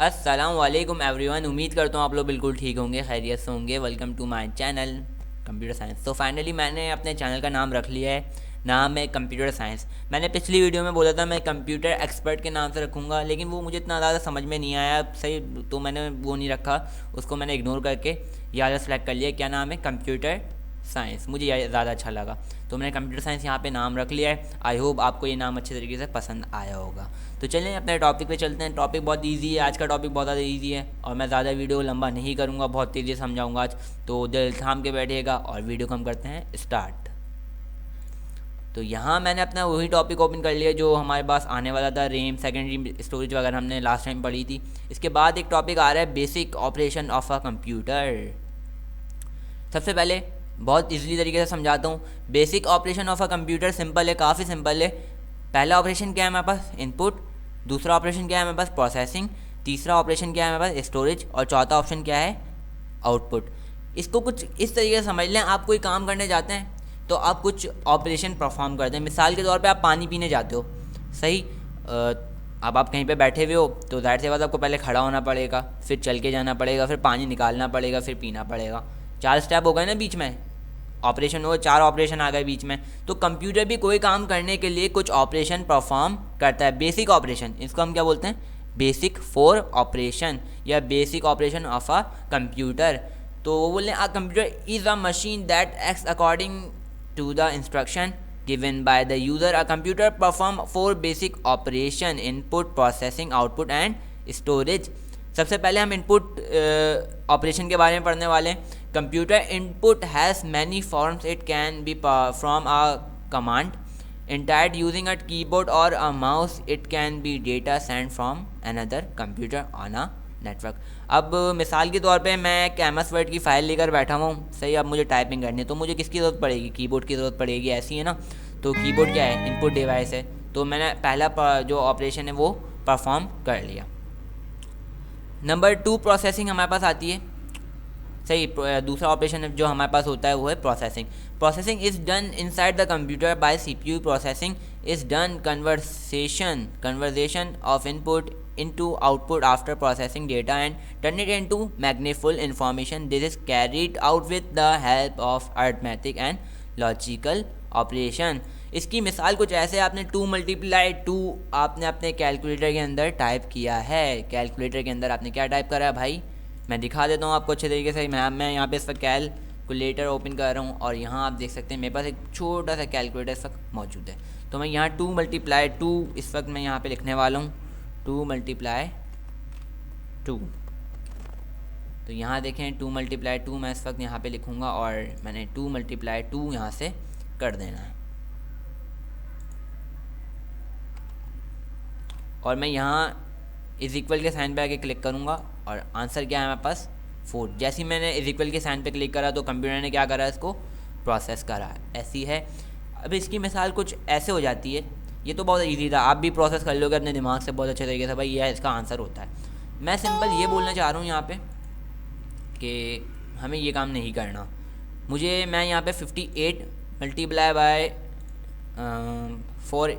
अस्सलाम वालेकुम एवरीवन। उम्मीद करता हूँ आप लोग बिल्कुल ठीक होंगे, खैरियत से होंगे। Welcome to my channel computer science. तो फाइनली मैंने अपने चैनल का नाम रख लिया है, नाम है कंप्यूटर साइंस। मैंने पिछली वीडियो में बोला था मैं कंप्यूटर एक्सपर्ट के नाम से रखूँगा, लेकिन वो मुझे इतना ज़्यादा समझ में नहीं आया सही, तो मैंने वो नहीं रखा, उसको मैंने इग्नोर करके यहाँ सेलेक्ट कर लिया। क्या नाम है? Computer science. मुझे यह ज़्यादा अच्छा लगा, तो मैंने कंप्यूटर साइंस यहाँ पे नाम रख लिया है। आई होप आपको ये नाम अच्छे तरीके से पसंद आया होगा। तो चलें अपने टॉपिक पे चलते हैं। टॉपिक बहुत इजी है, आज का टॉपिक बहुत ज़्यादा इजी है और मैं ज़्यादा वीडियो लंबा नहीं करूँगा, बहुत तेज़ी से समझाऊँगा आज। तो दिल थाम के बैठिएगा और वीडियो को हम करते हैं स्टार्ट। तो यहाँ मैंने अपना वही टॉपिक ओपन कर लिया जो हमारे पास आने वाला था, रैम, सेकेंडरी स्टोरेज वगैरह हमने लास्ट टाइम पढ़ी थी। इसके बाद एक टॉपिक आ रहा है basic operation of a computer. सबसे पहले बहुत इजीली तरीके से समझाता हूँ। Basic operation of a computer simple है, काफ़ी सिंपल है। पहला ऑपरेशन क्या है हमारे पास? इनपुट। दूसरा ऑपरेशन क्या है हमारे पास? प्रोसेसिंग। तीसरा ऑपरेशन क्या है हमारे पास? स्टोरेज। और चौथा ऑप्शन क्या है? आउटपुट। इसको कुछ इस तरीके से समझ लें, आप कोई काम करने जाते हैं तो आप कुछ ऑपरेशन परफॉर्म करते हैं। मिसाल के तौर पे आप पानी पीने जाते हो, सही। अब आप कहीं पे बैठे हुए हो तो जाहिर सी बात आपको पहले खड़ा होना पड़ेगा, फिर चल के जाना पड़ेगा, फिर पानी निकालना पड़ेगा, फिर पीना पड़ेगा। 4 स्टेप हो गए ना बीच में, ऑपरेशन हो, 4 ऑपरेशन आ गए बीच में। तो कंप्यूटर भी कोई काम करने के लिए कुछ ऑपरेशन परफॉर्म करता है, बेसिक ऑपरेशन। इसको हम क्या बोलते हैं? बेसिक फॉर ऑपरेशन या basic operation of a computer. तो वो बोल रहे हैं a computer is a machine that acts according to the instruction given by the user. A computer perform 4 basic operation: input, processing, output and storage. सबसे पहले हम input operation के बारे में पढ़ने वाले हैं। Computer input has many forms. It can be from a command entered using a keyboard or a mouse. It can be data sent from another computer on a network. अब मिसाल के तौर पे मैं एक MS वर्ड की file लेकर बैठा हुआ हूँ, सही। अब मुझे टाइपिंग करनी है तो मुझे किसकी ज़रूरत पड़ेगी? कीबोर्ड की ज़रूरत पड़ेगी, ऐसी है ना। तो कीबोर्ड क्या है? इनपुट डिवाइस है। तो मैंने पहला जो ऑपरेशन है वो परफॉर्म कर लिया। नंबर 2 प्रोसेसिंग हमारे पास आती है, सही। दूसरा ऑपरेशन जो हमारे पास होता है वो है processing. Processing is done inside the computer by CPU। Processing is done conversion of input into output after processing data and turn it into meaningful information. This is carried out with the help of arithmetic and logical operation. इसकी मिसाल कुछ ऐसे, आपने 2 × 2 आपने अपने calculator के अंदर type किया है। कैलकुलेटर के अंदर आपने क्या टाइप करा है भाई? मैं दिखा देता हूँ आपको अच्छे तरीके से। मैं यहाँ पे इस वक्त कैलकुलेटर ओपन कर रहा हूँ और यहाँ आप देख सकते हैं मेरे पास एक छोटा सा कैलकुलेटर इस वक्त मौजूद है। तो मैं यहाँ 2 × 2 इस वक्त मैं यहाँ पे लिखने वाला हूँ, 2 × 2। तो यहाँ देखें 2 × 2 मैं इस वक्त यहाँ पे लिखूँगा और मैंने 2 × 2 यहाँ से कर देना है। और मैं यहाँ इज इक्वल के साइन पे आके क्लिक करूँगा और आंसर क्या है हमारे पास? 4। जैसे ही मैंने इज इक्वल के साइन पे क्लिक करा तो कंप्यूटर ने क्या करा? इसको प्रोसेस करा। ऐसी है। अब इसकी मिसाल कुछ ऐसे हो जाती है। ये तो बहुत इजी था, आप भी प्रोसेस कर लोगे अपने दिमाग से बहुत अच्छे तरीके से, भाई ये इसका आंसर होता है। मैं सिंपल ये बोलना चाह रहा हूँ यहाँ पे कि हमें ये काम नहीं करना। मैं यहाँ पे 58 × 4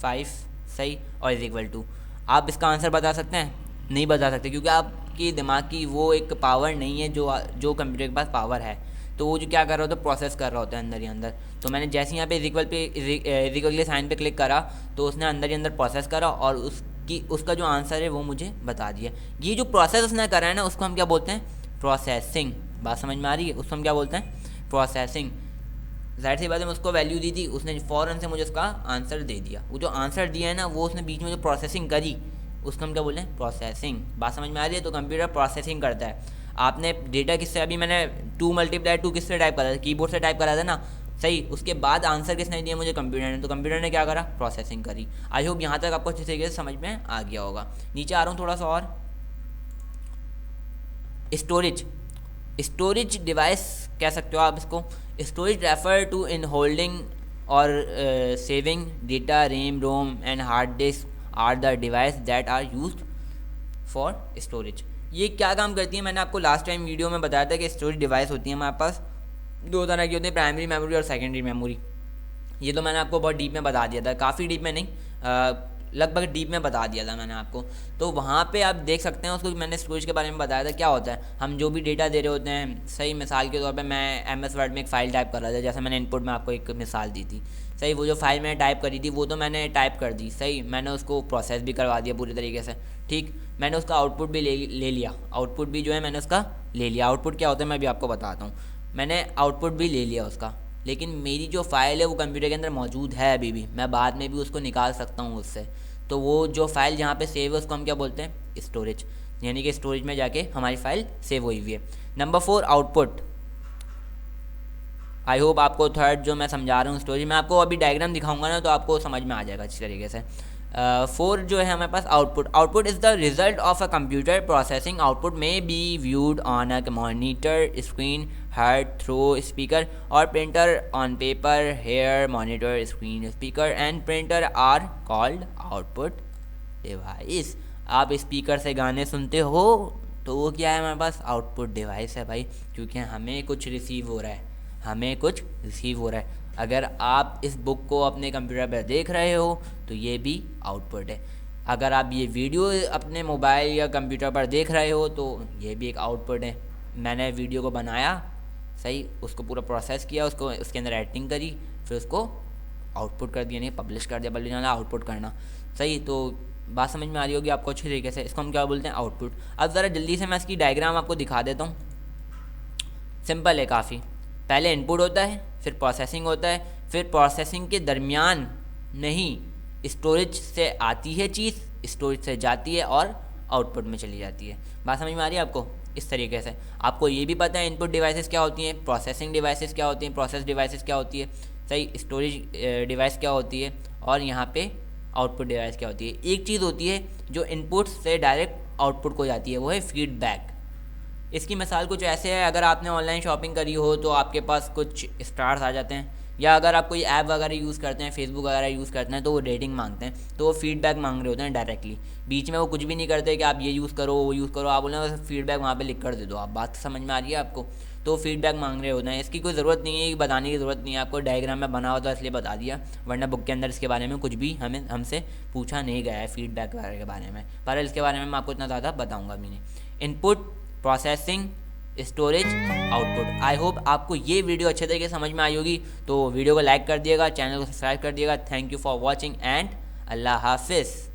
5, सही, और इज इक्वल टू। आप इसका आंसर बता सकते हैं? नहीं बता सकते, क्योंकि आपकी दिमाग की वो एक पावर नहीं है जो कंप्यूटर के पास पावर है। तो वो जो क्या कर रहा होता है? प्रोसेस कर रहा होता है अंदर ही अंदर। तो मैंने जैसे यहाँ पे इज इक्वल के साइन पे क्लिक करा तो उसने अंदर ही अंदर प्रोसेस करा और उसका जो आंसर है वो मुझे बता दिया। ये जो प्रोसेस उसने करा है ना, उसको हम क्या बोलते हैं? प्रोसेसिंग। बात समझ में आ रही है? उसको हम क्या बोलते हैं? प्रोसेसिंग। जाहिर सी बात है, मैं उसको वैल्यू दी थी, उसने फ़ौरन से मुझे उसका आंसर दे दिया। वो जो आंसर दिया है ना, वो उसने बीच में जो प्रोसेसिंग करी उसको हम क्या बोलते हैं? प्रोसेसिंग। बात समझ में आ रही है? तो कंप्यूटर प्रोसेसिंग करता है। आपने डेटा किससे, अभी मैंने 2 × 2 किससे टाइप करा था? कीबोर्ड से टाइप करा था ना, सही। उसके बाद आंसर किसने दिया? मुझे कंप्यूटर ने। तो कंप्यूटर ने क्या करा? प्रोसेसिंग करी। आई होप यहाँ तक आपको अच्छे तरीके से समझ में आ गया होगा। नीचे आ रहा हूँ थोड़ा सा और। स्टोरेज डिवाइस कह सकते हो आप इसको। Storage refer to in holding और saving data. RAM, ROM and hard disk are the device that are used for storage. ये क्या काम करती है? मैंने आपको लास्ट टाइम वीडियो में बताया था कि स्टोरेज डिवाइस होती है हमारे पास 2 तरह की होती है, प्राइमरी मेमोरी और सेकेंडरी मेमोरी। ये तो मैंने आपको बहुत डीप में बता दिया था, काफ़ी डीप में नहीं। लगभग डीप में बता दिया था मैंने आपको। तो वहाँ पे आप देख सकते हैं, उसको मैंने स्टोरेज के बारे में बताया था। क्या होता है, हम जो भी डेटा दे रहे होते हैं, सही मिसाल के तौर पे मैं MS वर्ड में एक फ़ाइल टाइप कर रहा था, जैसे मैंने इनपुट में आपको एक मिसाल दी थी, सही। वो जो फाइल मैंने टाइप करी थी वो तो मैंने टाइप कर दी, सही। मैंने उसको प्रोसेस भी करवा दिया पूरी तरीके से, ठीक। मैंने उसका आउटपुट भी ले लिया, आउटपुट भी जो है मैंने उसका ले लिया। आउटपुट क्या होता है मैं भी आपको बताता हूँ। मैंने आउटपुट भी ले लिया उसका, लेकिन मेरी जो फ़ाइल है वो कंप्यूटर के अंदर मौजूद है अभी भी, मैं बाद में भी उसको निकाल सकता हूँ उससे। तो वो जो फाइल जहाँ पे सेव है उसको हम क्या बोलते हैं, स्टोरेज, यानी कि स्टोरेज में जाके हमारी फाइल सेव हुई हुई है। Number 4 output. आई होप आपको थर्ड जो मैं समझा रहा हूँ स्टोरेज, मैं आपको अभी डायग्राम दिखाऊंगा ना तो आपको समझ में आ जाएगा अच्छी तरीके से। 4 जो है हमारे पास output. Output is the result of a computer processing. Output may be viewed on a monitor screen, heard through speaker और printer on paper. Here monitor screen speaker and printer are called output device. आप speaker से गाने सुनते हो तो वो क्या है, हमारे पास आउटपुट डिवाइस है भाई, क्योंकि हमें कुछ रिसीव हो रहा है, हमें कुछ रिसीव हो रहा है। अगर आप इस बुक को अपने कंप्यूटर पर देख रहे हो तो ये भी आउटपुट है। अगर आप ये वीडियो अपने मोबाइल या कंप्यूटर पर देख रहे हो तो ये भी एक आउटपुट है। मैंने वीडियो को बनाया, सही, उसको पूरा प्रोसेस किया, उसको उसके अंदर एडिटिंग करी, फिर उसको आउटपुट कर दिया, नहीं पब्लिश कर दिया, पब्लिश आउटपुट करना, सही। तो बात समझ में आ रही होगी आपको अच्छी तरीके से। इसको हम क्या बोलते हैं, आउटपुट। अब ज़रा जल्दी से मैं इसकी डायग्राम आपको दिखा देता हूँ। सिंपल है काफ़ी। पहले इनपुट होता है, फिर प्रोसेसिंग होता है, फिर प्रोसेसिंग के दरमियान नहीं स्टोरेज से आती है चीज़, स्टोरेज से जाती है और आउटपुट में चली जाती है। बात समझ में आ रही है आपको। इस तरीके से आपको ये भी पता है इनपुट डिवाइसेस क्या होती हैं, प्रोसेसिंग डिवाइसेस क्या होती हैं, प्रोसेस डिवाइसेस क्या होती है, सही, स्टोरेज डिवाइस क्या होती है, और यहाँ पे आउटपुट डिवाइस क्या होती है। एक चीज़ होती है जो इनपुट से डायरेक्ट आउटपुट को जाती है, वो है फीडबैक। इसकी मिसाल कुछ ऐसे है, अगर आपने ऑनलाइन शॉपिंग करी हो तो आपके पास कुछ स्टार्स आ जाते हैं, या अगर आप कोई ऐप वगैरह यूज़ करते हैं, फेसबुक वगैरह यूज़ करते हैं, तो वो रेटिंग मांगते हैं, तो वो फीडबैक मांग रहे होते हैं डायरेक्टली। बीच में वो कुछ भी नहीं करते कि आप ये यूज़ करो वो यूज़ करो, आप बोले फीडबैक वहाँ पे लिख कर दे दो। आप बात समझ में आ रही है आपको। तो फीडबैक मांग रहे होते हैं। इसकी कोई ज़रूरत नहीं है, कि बताने की ज़रूरत नहीं है आपको, डायग्राम में बना होता है इसलिए बता दिया, वरना बुक के अंदर इसके बारे में कुछ भी हमसे पूछा नहीं गया है फीडबैक वगैरह के बारे में। पर इसके बारे में मैं आपको इतना ज़्यादा बताऊँगा भी नहीं। Input, processing, storage, output. I hope आपको ये वीडियो अच्छे तरीके से समझ में आई होगी। तो वीडियो को लाइक कर दिएगा, चैनल को सब्सक्राइब कर दिएगा। Thank you for watching and Allah हाफिज़।